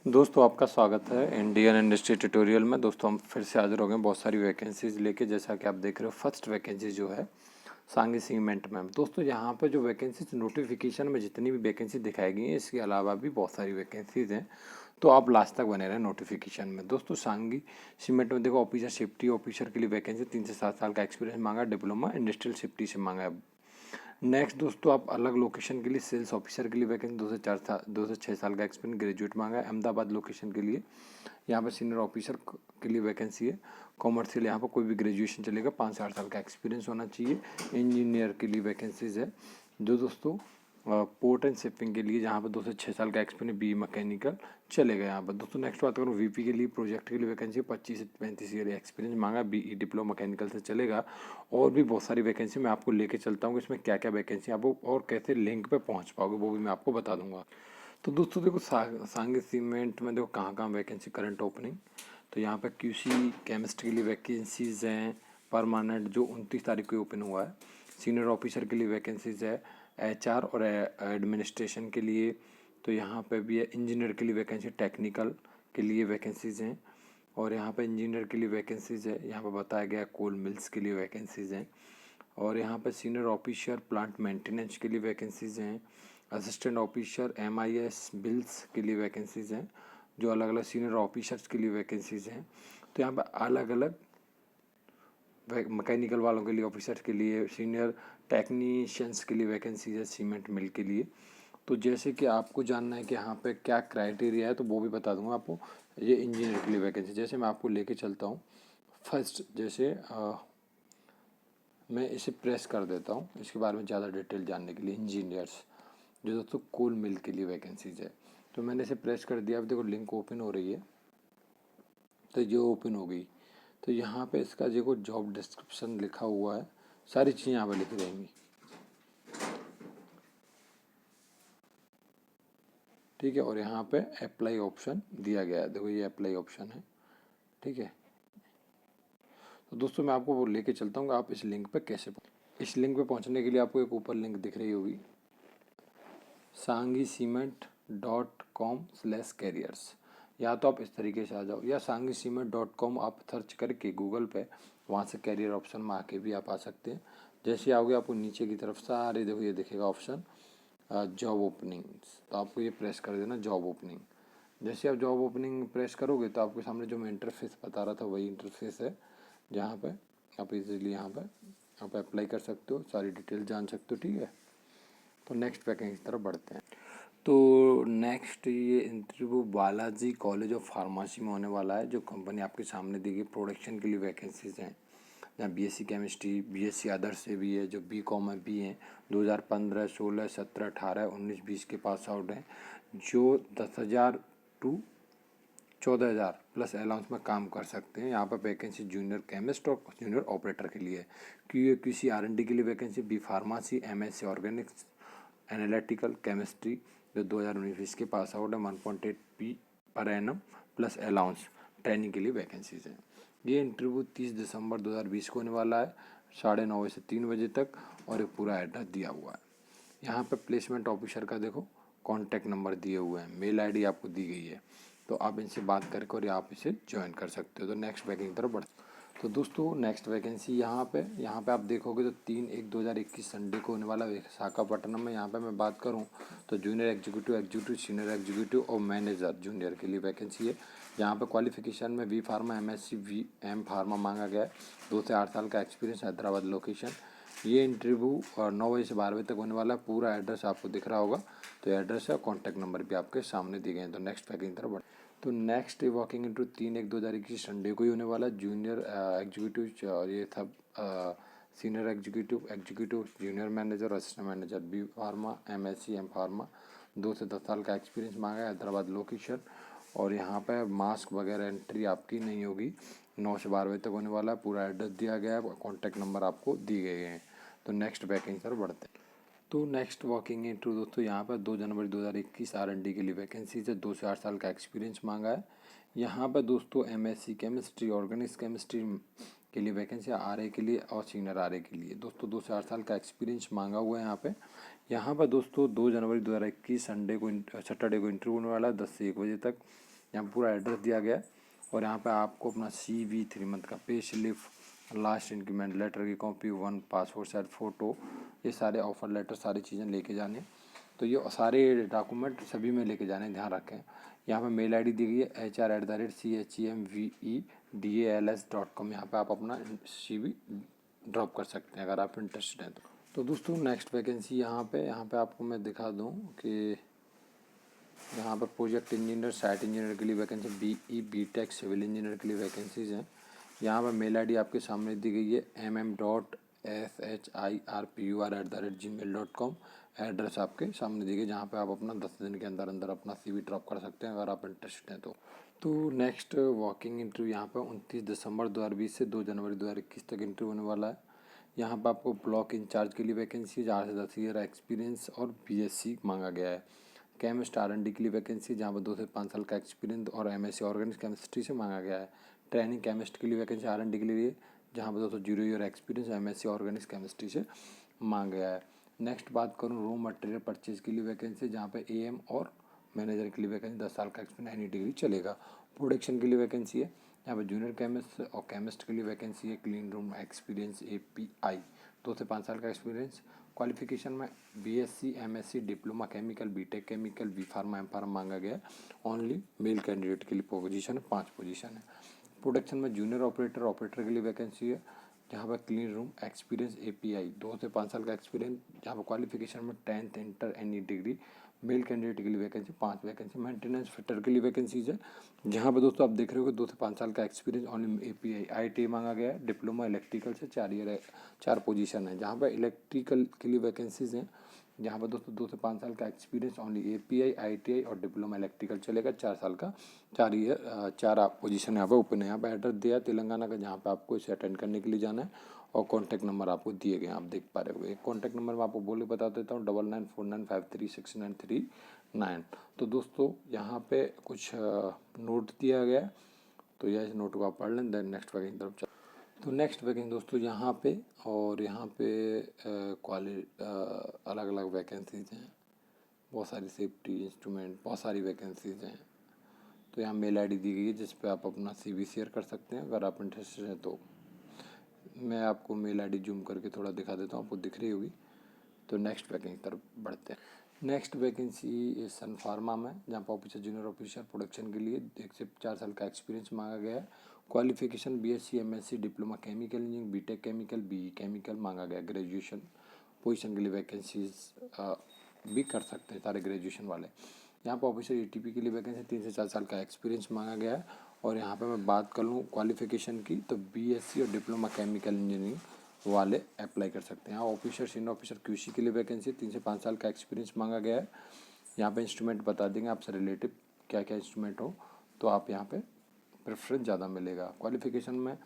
दोस्तों आपका स्वागत है इंडियन इंडस्ट्री ट्यूटोरियल में। दोस्तों हम फिर से हाजिर हो गए बहुत सारी वैकेंसीज लेके। जैसा कि आप देख रहे हो फर्स्ट वैकेंसी जो है सांगी सीमेंट में। दोस्तों यहाँ पे जो वैकेंसीज नोटिफिकेशन में जितनी भी वैकेंसी दिखाई गई है, इसके अलावा भी बहुत सारी वैकेंसीज हैं, तो आप लास्ट तक बने रहें नोटिफिकेशन में। दोस्तों सांगी सीमेंट में देखो, ऑफिसर सेफ्टी ऑफिसर के लिए वैकेंसी 3 से 7 साल का एक्सपीरियंस मांगा, डिप्लोमा इंडस्ट्रियल सेफ्टी से मांगा है। नेक्स्ट दोस्तों आप अलग लोकेशन के लिए सेल्स ऑफिसर के लिए वैकेंसी 2 से 6 साल का एक्सपीरियंस ग्रेजुएट मांगा है। अहमदाबाद लोकेशन के लिए यहाँ पर सीनियर ऑफिसर के लिए वैकेंसी है। कॉमर्शियल यहाँ पर कोई भी ग्रेजुएशन चलेगा, 5 से 8 साल का एक्सपीरियंस होना चाहिए। इंजीनियर के लिए वैकेंसीज है। जो दोस्तों पोर्ट एंड शिपिंग के लिए जहाँ पर 2 से 6 साल का एक्सपीरियंस बी मैकेनिकल चलेगा यहाँ पर। दोस्तों नेक्स्ट बात करूँ वीपी के लिए, प्रोजेक्ट के लिए वैकेंसी 25 से 35 ईयर एक्सपीरियंस मांगा, बीई डिप्लोमा मैकेनिकल से चलेगा। और भी बहुत सारी वैकेंसी मैं आपको लेके चलता हूँ, इसमें क्या क्या वैकेंसी आपको और कैसे लिंक पे पहुँच पाओगे वो भी मैं आपको बता दूंगा। तो दोस्तों देखो सांगी सीमेंट में देखो कहाँ कहाँ वैकेंसी करंट ओपनिंग। तो यहाँ पर क्यूसी केमिस्ट्री के लिए वैकेंसीज हैं परमानेंट, जो 29 तारीख को ओपन हुआ है। सीनियर ऑफिसर के लिए वैकेंसीज है, एचआर और एडमिनिस्ट्रेशन के लिए। तो यहाँ पे भी है। इंजीनियर के लिए वैकेंसी, टेक्निकल के लिए वैकेंसीज हैं। और यहाँ पे इंजीनियर के लिए वैकेंसीज है, यहाँ पे बताया गया कोल मिल्स के लिए वैकेंसीज हैं। और यहाँ पे सीनियर ऑफिसर प्लांट मेंटेनेंस के लिए वैकेंसीज हैं। असिस्टेंट ऑफिसर एमआईएस बिल्स के लिए वैकेंसीज हैं, जो अलग अलग सीनियर ऑफिसर्स के लिए वैकेंसीज हैं। तो यहाँ पर अलग अलग मैकेनिकल वालों के लिए, ऑफिसर्स के लिए, सीनियर टेक्नीशियंस के लिए वैकेंसीज है सीमेंट मिल के लिए। तो जैसे कि आपको जानना है कि यहाँ पे क्या क्राइटेरिया है, तो वो भी बता दूंगा आपको। ये इंजीनियर के लिए वैकेंसी, जैसे मैं आपको लेके चलता हूँ फर्स्ट। जैसे मैं इसे प्रेस कर देता हूँ इसके बारे में ज़्यादा डिटेल जानने के लिए। इंजीनियर्स जो दोस्तों कोल मिल के लिए वैकेंसीज है, तो मैंने इसे प्रेस कर दिया। अब देखो लिंक ओपन हो रही है, तो ये ओपन हो गई। तो यहाँ पे इसका देखो जॉब डिस्क्रिप्शन लिखा हुआ है, सारी चीज़ें यहाँ पे लिखी रहेंगी, ठीक है। और यहाँ पे अप्लाई ऑप्शन दिया गया है, देखो ये अप्लाई ऑप्शन है, ठीक है। तो दोस्तों मैं आपको वो लेके चलता हूँ आप इस लिंक पे कैसे इस लिंक पे पहुँचने के लिए आपको एक ऊपर लिंक दिख रही होगी, sangiCement.com/careers। या तो आप इस तरीके से आ जाओ, या sangiCement.com आप सर्च करके गूगल पे, वहाँ से कैरियर ऑप्शन में आके भी आप आ सकते हैं। जैसे आओगे आपको नीचे की तरफ सारे देखो ये दिखेगा ऑप्शन जॉब ओपनिंग्स, तो आपको ये प्रेस कर देना जॉब ओपनिंग। जैसे आप जॉब ओपनिंग प्रेस करोगे तो आपके सामने जो मैं इंटरफेस बता रहा था वही इंटरफेस है, जहाँ पे आप इजीली यहाँ पे अप्लाई कर सकते हो, सारी डिटेल जान सकते हो, ठीक है। तो नेक्स्ट वैकेंसी की तरफ बढ़ते हैं। तो नेक्स्ट ये interview Balaji college of pharmacy में होने वाला है, जो कंपनी आपके सामने दी गई। प्रोडक्शन के लिए वैकेंसीज हैं, जहाँ बीएससी केमिस्ट्री, बीएससी अदर्स से भी है, जो बीकॉम में भी हैं। 2015, 16, 17, 18, 19, 20 के पास आउट हैं, जो 10,000 टू 14,000 प्लस अलाउंस में काम कर सकते हैं। यहाँ पर वैकेंसी जूनियर केमिस्ट और जूनियर ऑपरेटर के लिए है। क्यूसी आर&डी के लिए vacancy, B pharmacy, MSc organics, analytical chemistry, जो 2019-20 के पास आउट है, 1.8 P per annum plus allowance, training के लिए वैकेंसीज हैं। ये इंटरव्यू 30 दिसंबर 2020 को होने वाला है, 9:30 बजे से 3 बजे तक, और एक पूरा एड्रेस दिया हुआ है। यहाँ पे प्लेसमेंट ऑफिसर का देखो कॉन्टैक्ट नंबर दिए हुए हैं, मेल आईडी आपको दी गई है, तो आप इनसे बात करके और आप इसे ज्वाइन कर सकते हो। तो नेक्स्ट वैकेंसी की तरफ बढ़। तो दोस्तों नेक्स्ट वैकेंसी यहाँ पे आप देखोगे तो 3/1/2021 संडे को होने वाला विशाखापट्टनम में। यहाँ पे मैं बात करूँ तो जूनियर एग्जीक्यूटिव, सीनियर एग्जीक्यूटिव और मैनेजर जूनियर के लिए वैकेंसी है। यहाँ पे क्वालिफिकेशन में B pharma, MSc, B pharma मांगा गया है। 2 से 8 साल का एक्सपीरियंस, हैदराबाद लोकेशन। ये इंटरव्यू 9 बजे से 12 बजे तक होने वाला है। पूरा एड्रेस आपको दिख रहा होगा, तो एड्रेस है, कॉन्टैक्ट नंबर भी आपके सामने दिए गए हैं। तो नेक्स्ट वैकेंसी की तरफ बढ़। तो नेक्स्ट वॉकिंग इंटरव्यू 3/1/2021 संडे को ही होने वाला है। जूनियर एग्जीक्यूटिव, और ये था senior executive, junior manager, assistant manager, B pharma, MSc, M pharma. 2 से 10 साल का एक्सपीरियंस मांगा है, हैदराबाद लोकेशन। और यहाँ पे मास्क वगैरह एंट्री आपकी नहीं होगी। 9 से 12 बजे तक होने वाला है। पूरा एड्रेस दिया गया है, कॉन्टैक्ट नंबर आपको दिए गए हैं। तो नेक्स्ट वैकेंसी पर बढ़ते हैं। तो नेक्स्ट वॉकिंग इंटरव्यू दोस्तों यहाँ पर 2 जनवरी 2021 आर&डी के लिए वैकेंसीज है। 2 से 8 साल का एक्सपीरियंस मांगा है। यहाँ पर दोस्तों एमएससी केमिस्ट्री, ऑर्गेनिक्स केमिस्ट्री के लिए वैकेंसी, आरए के लिए और सीनियर आरए के लिए। दोस्तों 2 से 8 साल का एक्सपीरियंस मांगा हुआ है यहाँ पर दोस्तों 2 जनवरी 2021 सैटरडे को इंटरव्यू होने वाला है, 10 से 1 बजे तक। यहाँ पूरा एड्रेस दिया गया है और यहाँ पे आपको अपना CV 3 मंथ का pay slip, last increment letter की कॉपी, 1 पासपोर्ट साइज फ़ोटो, ये सारे ऑफ़र लेटर सारी चीज़ें लेके जाने। तो ये सारे डॉक्यूमेंट सभी में लेके जाने, ध्यान रखें। यहाँ पे मेल ID दी गई है hr@chemvedals.com। यहाँ पे आप अपना CV ड्रॉप कर सकते हैं अगर आप इंटरेस्टेड हैं तो दोस्तों नेक्स्ट वैकेंसी यहाँ पे आपको मैं दिखा दूँ कि यहाँ पर प्रोजेक्ट इंजीनियर, साइट इंजीनियर के लिए vacancy, BE BTech civil engineer के लिए वैकेंसीज़ हैं। यहाँ पर मेल ID आपके सामने दी गई है mm.shirpur@gmail.com। एड्रेस आपके सामने दी गई जहाँ पे आप अपना 10 दिन के अंदर अंदर अपना CV ड्रॉप कर सकते हैं अगर आप इंटरेस्टेड हैं तो नेक्स्ट वॉकिंग इंटरव्यू यहाँ पर 29 दिसंबर 2020 से 2 जनवरी 2021 तक इंटरव्यू होने वाला है। यहाँ पर आपको ब्लॉक इंचार्ज के लिए वैकेंसी 4 से 10 ईयर एक्सपीरियंस और BSc मांगा गया है। केमिस्ट R&D के लिए वैकेंसी जहाँ पर 2 से 5 साल का एक्सपीरियंस और MSc ऑर्गेनिक केमिस्ट्री से मांगा गया है। ट्रेनिंग केमिस्ट के लिए वैकेंसी R&D के लिए जहाँ पर 2 से 0 year experience MSc organic chemistry से मांगा गया है। नेक्स्ट बात करूँ रॉ मटेरियल परचेज के लिए वैकेंसी जहाँ पे AM और मैनेजर के लिए वैकेंसी 10 साल का एक्सपीरियंस एनी डिग्री चलेगा। प्रोडक्शन के लिए वैकेंसी है यहाँ पर जूनियर केमिस्ट और केमिस्ट के लिए वैकेंसी है। क्लीन रूम एक्सपीरियंस API 2 से 5 साल का एक्सपीरियंस। क्वालिफिकेशन में BSc MSc diploma chemical BTech chemical B pharma M pharma मांगा गया है। ओनली मेल कैंडिडेट के लिए पोजीशन है, 5 पोजीशन है। प्रोडक्शन में जूनियर ऑपरेटर के लिए वैकेंसी है जहाँ पर क्लीन रूम एक्सपीरियंस API 2 से 5 साल का एक्सपीरियंस जहाँ पर क्वालिफिकेशन में 10th inter any degree. Male candidate के लिए वैकेंसी 5 वैकेंसी। मेंटेनेंस फिटर के लिए वैकेंसीज है जहाँ पर दोस्तों आप देख रहे हो 2 से 5 साल का एक्सपीरियंस ओनली API ITI मांगा गया है। डिप्लोमा इलेक्ट्रिकल से 4 ईयर 4 पोजीशन है जहाँ पर इलेक्ट्रिकल के लिए वैकेंसीज हैं जहाँ पर दोस्तों 2 से 5 साल का एक्सपीरियंस ओनली API ITI और डिप्लोमा इलेक्ट्रिकल चलेगा। 4 साल का 4 ईयर 4 पोजीशन यहाँ पर ओपन है। यहाँ पर एड्रेस दिया तेलंगाना का जहाँ पर आपको इसे अटेंड करने के लिए जाना है और कॉन्टैक्ट नंबर आपको दिए गए आप देख पा रहे हो। एक कॉन्टैक्ट नंबर मैं आपको बोल के बता देता हूँ 9949536939। तो दोस्तों यहाँ पे कुछ नोट दिया गया है तो यह इस नोट को आप पढ़ लें देन नेक्स्ट वैकेंसी तरफ चल। तो नेक्स्ट वैकेंसी दोस्तों यहाँ पे अलग अलग वैकेंसीज हैं, बहुत सारी सेफ्टी इंस्ट्रूमेंट बहुत सारी वैकेंसीज हैं। तो यहाँ मेल ID दी गई है जिस पे आप अपना CV शेयर कर सकते हैं अगर आप इंटरेस्टेड हैं तो। मैं आपको मेल ID जूम करके थोड़ा दिखा देता हूँ, आपको दिख रही होगी। तो नेक्स्ट वैकेंसी तरफ बढ़ते हैं। नेक्स्ट वैकेंसी सन फार्मा में जहाँ पर ऑफिसर जूनियर ऑफिसर प्रोडक्शन के लिए 1 से 4 साल का एक्सपीरियंस मांगा गया है। Qualification BSc MSc diploma chemical engineering BTech chemical BE chemical मांगा गया। ग्रेजुएशन पोजीशन के लिए वैकेंसीज भी कर सकते हैं सारे ग्रेजुएशन वाले। यहाँ पर ऑफिसर ATP के लिए वैकेंसी 3 से 4 साल का एक्सपीरियंस मांगा गया है। और यहाँ पे मैं बात कर लूँ क्वालिफिकेशन की तो BSc और डिप्लोमा केमिकल इंजीनियरिंग वाले अप्लाई कर सकते हैं। यहाँ ऑफिसर सीनियर ऑफिसर QC के लिए वैकेंसी 3 से 5 साल का एक्सपीरियंस मांगा गया है। यहाँ पे इंस्ट्रूमेंट बता देंगे आपसे रिलेटिव क्या क्या इंस्ट्रूमेंट हो तो आप यहाँ पे प्रेफरेंस ज़्यादा मिलेगा। क्वालिफिकेशन में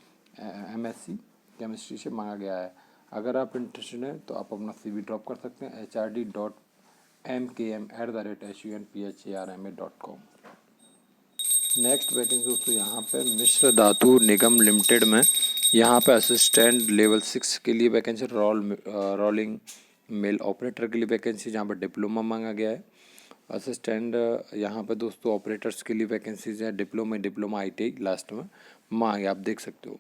MSc केमिस्ट्री से मांगा गया है। अगर आप इंटरेस्टेड हैं तो आप अपना CV ड्रॉप कर सकते हैं hrd.mkm@sunpharma.com। नेक्स्ट वैकेंसी दोस्तों यहाँ पे मिश्र धातु निगम लिमिटेड में यहाँ पे असिस्टेंट लेवल 6 के लिए वैकेंसी। रोलिंग मिल ऑपरेटर के लिए वैकेंसी जहाँ पर डिप्लोमा मांगा गया है। असिस्टेंट यहाँ पे दोस्तों ऑपरेटर्स के लिए वैकेंसीज है। डिप्लोमा ITI लास्ट में मांगे आप देख सकते हो।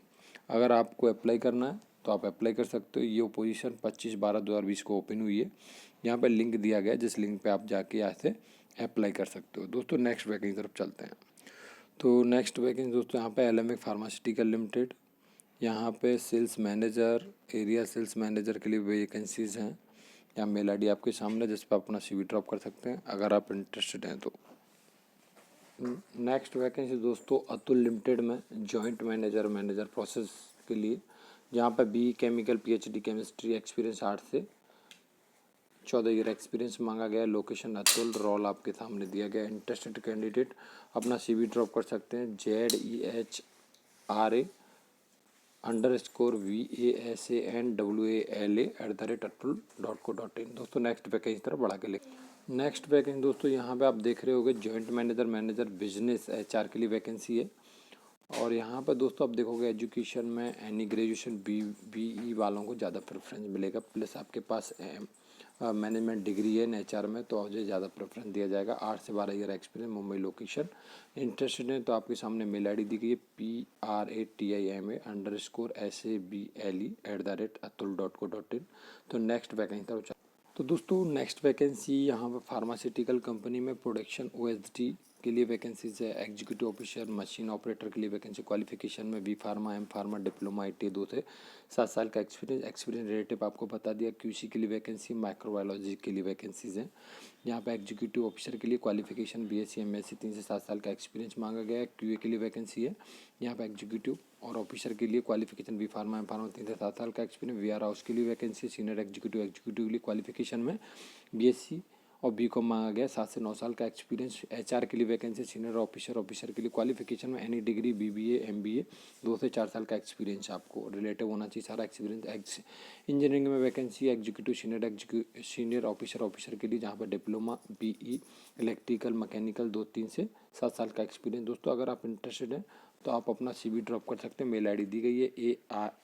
अगर आपको अप्लाई करना है तो आप अप्लाई कर सकते हो। ये पोजीशन 25/12/2020 को ओपन हुई है। यहाँ पे लिंक दिया गया है जिस लिंक पे आप जाके यहाँ से अप्लाई कर सकते हो। दोस्तों नेक्स्ट वैकेंसी तरफ चलते हैं। तो नेक्स्ट वैकेंसी दोस्तों यहाँ पे एलेमिक फार्मास्यूटिकल लिमिटेड यहाँ पे sales manager area sales manager के लिए वैकेंसीज़ हैं। यहाँ मेल ID आपके सामने जिस पर अपना CV ड्रॉप कर सकते हैं अगर आप इंटरेस्टेड हैं तो। नेक्स्ट वैकेंसी दोस्तों अतुल लिमिटेड में जॉइंट मैनेजर प्रोसेस के लिए जहाँ पर BE chemical PhD chemistry experience 8 से 14 ईयर एक्सपीरियंस मांगा गया। लोकेशन अतुल, रोल आपके सामने दिया गया। इंटरेस्टेड कैंडिडेट अपना CV ड्रॉप कर सकते हैं ZEHRA_VASANWALA@atul.co.in। दोस्तों नेक्स्ट वैकेंसी तरफ बढ़ा के लिख। नेक्स्ट वैकेंसी दोस्तों यहाँ पे आप देख रहे होगे जॉइंट मैनेजर बिजनेस HR के लिए वैकेंसी है। और यहाँ पर दोस्तों आप देखोगे एजुकेशन में एनी ग्रेजुएशन BE वालों को ज़्यादा प्रेफरेंस मिलेगा। प्लस आपके पास मैनेजमेंट डिग्री है एचआर में तो मुझे ज़्यादा प्रेफरेंस दिया जाएगा। 8 से 12 year experience, Mumbai location. Interested हैं तो आपके सामने मेल आई डी दी गई है PRATIMA_SABLE@atul.co.in। तो नेक्स्ट वैकेंसी तरफ। तो दोस्तों नेक्स्ट वैकेंसी यहाँ पर फार्मास्यूटिकल कंपनी में प्रोडक्शन OSD के लिए वैकेंसीज है। एग्जीक्यूटिव ऑफिसर, मशीन ऑपरेटर के लिए वैकेंसी। क्वालिफिकेशन में B pharma, M pharma, diploma, ITI 2 से 7 साल का एक्सपीरियंस रिलेटिव आपको बता दिया। QC के लिए वैकेंसी, माइक्रोबायोलॉजी के लिए वैकेंसीज हैं। यहाँ पे एग्जीक्यूटिव ऑफिसर के लिए क्वालिफिकेशन BSc MSc 3 से 7 साल का एक्सपीरियंस मांगा गया है। QA के लिए वैकेंसी है। यहाँ पे एग्जीक्यूटिव और ऑफिसर के लिए qualification B pharma, M pharma 3 से 7 साल का एक्सपीरियंस। VR हाउस के लिए वैकेंसी। सीनियर एग्जीक्यूटिव के लिए क्वालिफिकेशन में BSc और BCom मांगा गया, 7 से 9 साल का एक्सपीरियंस। HR के लिए वैकेंसी, सीनियर ऑफिसर के लिए क्वालिफिकेशन में एनी डिग्री, BBA MBA 2 से 4 साल का एक्सपीरियंस आपको रिलेटिव होना चाहिए सारा एक्सपीरियंस। इंजीनियरिंग में वैकेंसी एग्जीक्यूटिव, सीनियर ऑफिसर के लिए, जहाँ पर डिप्लोमा BE इलेक्ट्रिकल मैकेनिकल 2-3 से 7 साल का एक्सपीरियंस। दोस्तों अगर आप इंटरेस्टेड हैं तो आप अपना CV ड्रॉप कर सकते हैं। मेल ID दी गई है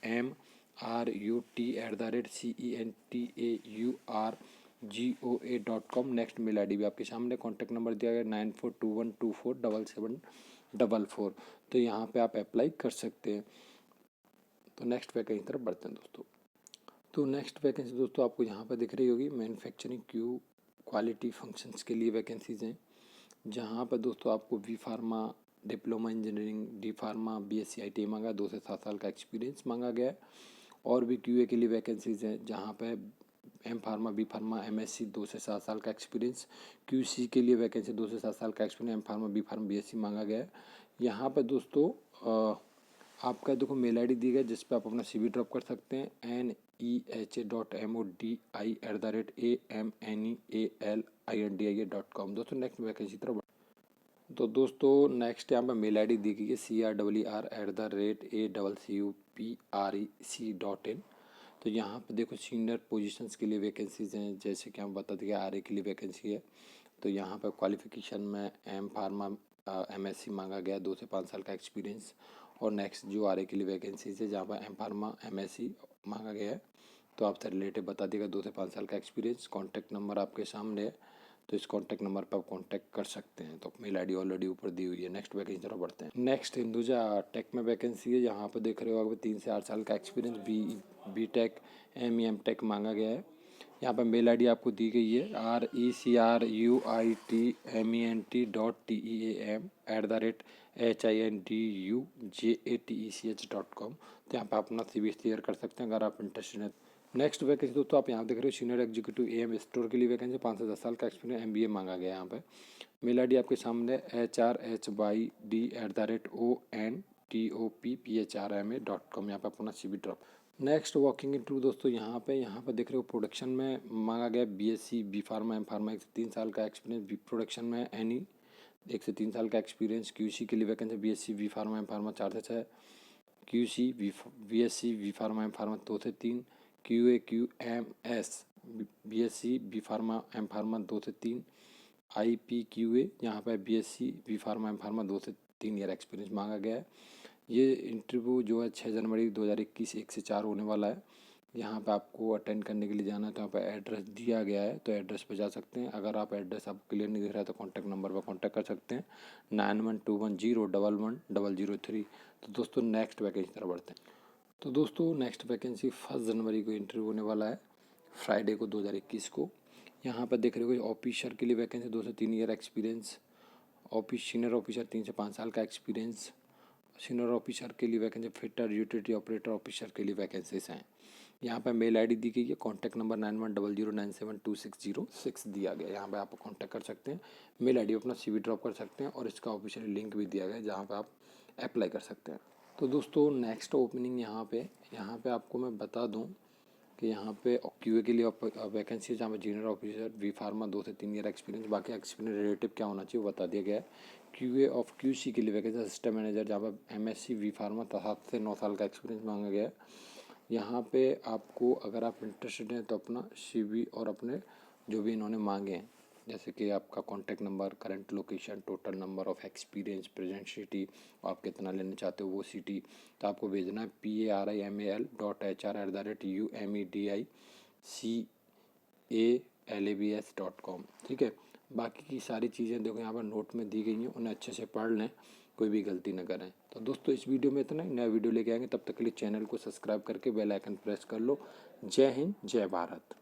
AIMRUTCENTAURGOA.com। नेक्स्ट मेल ID भी आपके सामने। कॉन्टैक्ट नंबर दिया गया 9421247744। तो यहाँ पे आप अप्लाई कर सकते हैं। तो नेक्स्ट वैकेंसी तरफ बढ़ते हैं दोस्तों। तो नेक्स्ट वैकेंसी दोस्तों आपको यहाँ पर दिख रही होगी, मैन्युफैक्चरिंग क्वालिटी फंक्शंस के लिए वैकेंसीज हैं। जहाँ पर दोस्तों आपको B pharma, diploma engineering, D pharma, BSc ITI मांगा, 2 से 7 साल का एक्सपीरियंस मांगा गया है। और भी QA के लिए वैकेंसीज हैं, जहाँ पे M pharma, B pharma, MSc 2 से 7 साल का एक्सपीरियंस। QC के लिए वैकेंसी 2 से 7 साल का experience, M pharma, B pharma, BSc मांगा गया है। यहाँ पर दोस्तों आपका देखो मेल ID दी गई जिस पे आप अपना CV ड्रॉप कर सकते हैं। neha.modi@amnealindi.com। दोस्तों नेक्स्ट वैकेंसी तरफ। तो दोस्तों नेक्स्ट यहाँ पर मेल ID दी गई है crr@acuprec.in। तो यहाँ पर देखो सीनियर पोजीशंस के लिए वैकेंसीज हैं, जैसे कि हम बता दें RA के लिए वैकेंसी है। तो यहाँ पर क्वालिफिकेशन में एम फार्मा MSc मांगा गया, 2 से 5 साल का एक्सपीरियंस। और नेक्स्ट जो RA के लिए वैकेंसीज है, जहाँ पर एम फार्मा MSc मांगा गया है, तो आपसे रिलेटिव बता देगा 2 से 5 साल का एक्सपीरियंस। कॉन्टैक्ट नंबर आपके सामने है, तो इस कॉन्टैक्ट नंबर पर आप कॉन्टैक्ट कर सकते हैं। तो मेल ID ऑलरेडी ऊपर दी हुई है। नेक्स्ट वैकेंसी तरफ बढ़ते हैं। नेक्स्ट हिंदुजा टेक में वैकेंसी है। यहाँ पर देख रहे हो, अगर 3 से 8 साल का एक्सपीरियंस, BTech MEM Tech मांगा गया है। यहाँ पर मेल ID आपको दी गई है recruitment@hindujaTech.com। तो यहाँ पर अपना CV क्लियर कर सकते हैं अगर आप इंटरेस्टेड हैं। नेक्स्ट वैकेंसी दोस्तों आप यहाँ देख रहे हो, सीनियर एग्जीक्यूटिव AM स्टोर के लिए वैकेंसी, 5 से 10 साल का एक्सपीरियंस, MBA मांगा गया है। यहाँ पे मेल ID आपके सामने HRHYD@ONTOPPHRMA.com। यहाँ पे अपना CV drop. Next walking interview दोस्तों यहाँ पे देख रहे हो, प्रोडक्शन में मांगा गया BSc B pharma, M pharma 1 से 3 साल का एक्सपीरियंस। प्रोडक्शन में एनी 1 से 3 साल का एक्सपीरियंस। QC के लिए vacancy BSc B pharma, M pharma 4 से 6, QC BSc B pharma, M pharma 2 से 3, QA/QMS BSc B pharma, M pharma 2 से 3, IPQA यहाँ पर BSc B pharma, M pharma 2 से 3 ईयर एक्सपीरियंस मांगा गया है। ये इंटरव्यू जो है 6 जनवरी 2021 1 से 4 होने वाला है। यहाँ पे आपको अटेंड करने के लिए जाना है, तो यहाँ पे एड्रेस दिया गया है, तो एड्रेस पे जा सकते हैं। अगर आप एड्रेस आपको क्लियर नहीं दिख रहा है तो कॉन्टैक्ट नंबर पर कॉन्टैक्ट कर सकते हैं 9121011003। तो दोस्तों नेक्स्ट वैकेंसी तरफ बढ़ते हैं। तो दोस्तों नेक्स्ट वैकेंसी 1 जनवरी को इंटरव्यू होने वाला है, फ्राइडे को 2021 को। यहाँ पर देख रहे हो, ऑफिसर के लिए वैकेंसी 2 से 3 ईयर एक्सपीरियंस। सीनियर ऑफिसर 3 से 5 साल का एक्सपीरियंस। सीनियर ऑफिसर के लिए vacancy, fitter utility operator officer के लिए वैकेंसीज हैं। यहाँ पर मेल ID दी गई है, कॉन्टैक्ट नंबर 9100972606 दिया गया है। यहाँ पे आप कॉन्टैक्ट कर सकते हैं। मेल ID अपना CV ड्रॉप कर सकते हैं, और इसका ऑफिशियल लिंक भी दिया गया है जहाँ पे आप अप्लाई कर सकते हैं। तो दोस्तों नेक्स्ट ओपनिंग यहाँ पे आपको मैं बता दूँ कि यहाँ पे QA के लिए वैकेंसी है, जहाँ पे जूनियर ऑफिसर वी फार्मा 2 से 3 ईयर एक्सपीरियंस। बाकी एक्सपीरियंस रिलेटिव क्या होना चाहिए वो बता दिया गया है। QC के लिए वैकेंसी असिस्टेंट मैनेजर, जहाँ पर MSc वी फार्मा 7 से 9 साल का एक्सपीरियंस मांगा गया है। यहाँ पे आपको अगर आप इंटरेस्टेड हैं तो अपना CV और अपने जो भी इन्होंने मांगे हैं, जैसे कि आपका contact number, current location, total number of experience, present city, आप कितना लेना चाहते हो वो सिटी, तो आपको भेजना है PARIMAL.HR@UMEDIC ALABS.com। ठीक है, बाकी की सारी चीज़ें देखो यहाँ पर नोट में दी गई हैं, उन्हें अच्छे से पढ़ लें, कोई भी गलती ना करें। तो दोस्तों इस वीडियो में इतना ही, नया वीडियो लेके आएंगे, तब तक के लिए चैनल को सब्सक्राइब करके बेल आइकन प्रेस कर लो। जय हिंद, जय भारत।